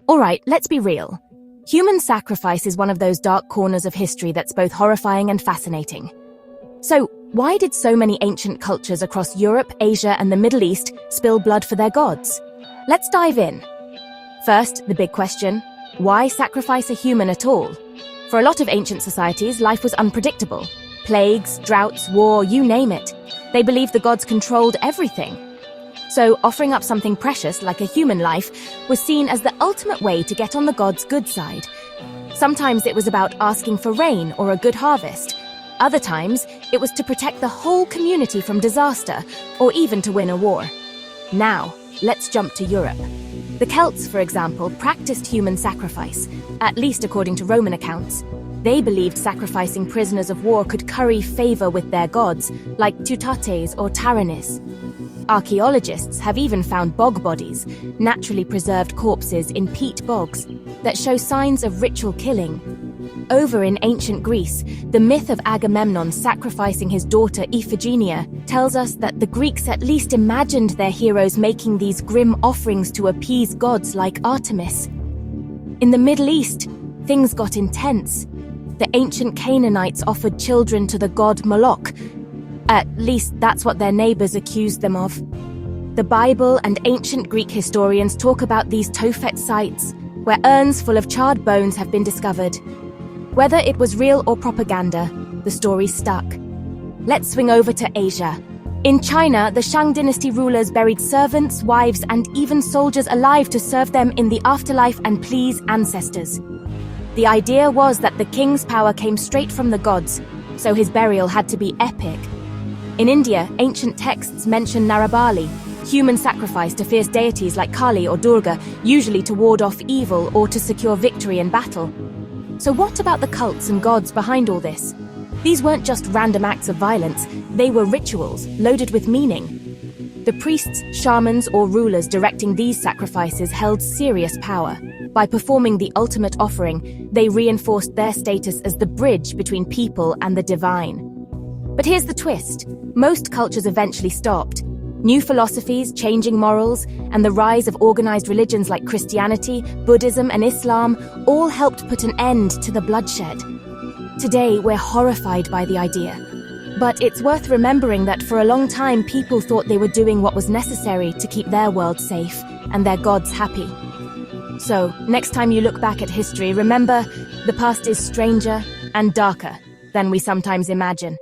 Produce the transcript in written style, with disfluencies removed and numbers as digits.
Alright, let's be real. Human sacrifice is one of those dark corners of history that's both horrifying and fascinating. So, why did so many ancient cultures across Europe, Asia, and the Middle East spill blood for their gods? Let's dive in. First, the big question: why sacrifice a human at all? For a lot of ancient societies, life was unpredictable. Plagues, droughts, war, you name it. They believed the gods controlled everything. So, offering up something precious like a human life was seen as the ultimate way to get on the gods' good side. Sometimes it was about asking for rain or a good harvest. Other times, it was to protect the whole community from disaster, or even to win a war. Now, let's jump to Europe. The Celts, for example, practiced human sacrifice, at least according to Roman accounts. They believed sacrificing prisoners of war could curry favor with their gods, like Teutates or Taranis. Archaeologists have even found bog bodies, naturally preserved corpses in peat bogs, that show signs of ritual killing. Over in ancient Greece, the myth of Agamemnon sacrificing his daughter Iphigenia tells us that the Greeks at least imagined their heroes making these grim offerings to appease gods like Artemis. In the Middle East, things got intense. The ancient Canaanites offered children to the god Moloch. At least that's what their neighbors accused them of. The Bible and ancient Greek historians talk about these Tophet sites, where urns full of charred bones have been discovered. Whether it was real or propaganda, the story stuck. Let's swing over to Asia. In China, the Shang dynasty rulers buried servants, wives, and even soldiers alive to serve them in the afterlife and please ancestors. The idea was that the king's power came straight from the gods, so his burial had to be epic. In India, ancient texts mention Narabali, human sacrifice to fierce deities like Kali or Durga, usually to ward off evil or to secure victory in battle. So what about the cults and gods behind all this? These weren't just random acts of violence, they were rituals, loaded with meaning. The priests, shamans, or rulers directing these sacrifices held serious power. By performing the ultimate offering, they reinforced their status as the bridge between people and the divine. But here's the twist. Most cultures eventually stopped. New philosophies, changing morals, and the rise of organized religions like Christianity, Buddhism, and Islam all helped put an end to the bloodshed. Today, we're horrified by the idea. But it's worth remembering that for a long time, people thought they were doing what was necessary to keep their world safe and their gods happy. So, next time you look back at history, remember, the past is stranger and darker than we sometimes imagine.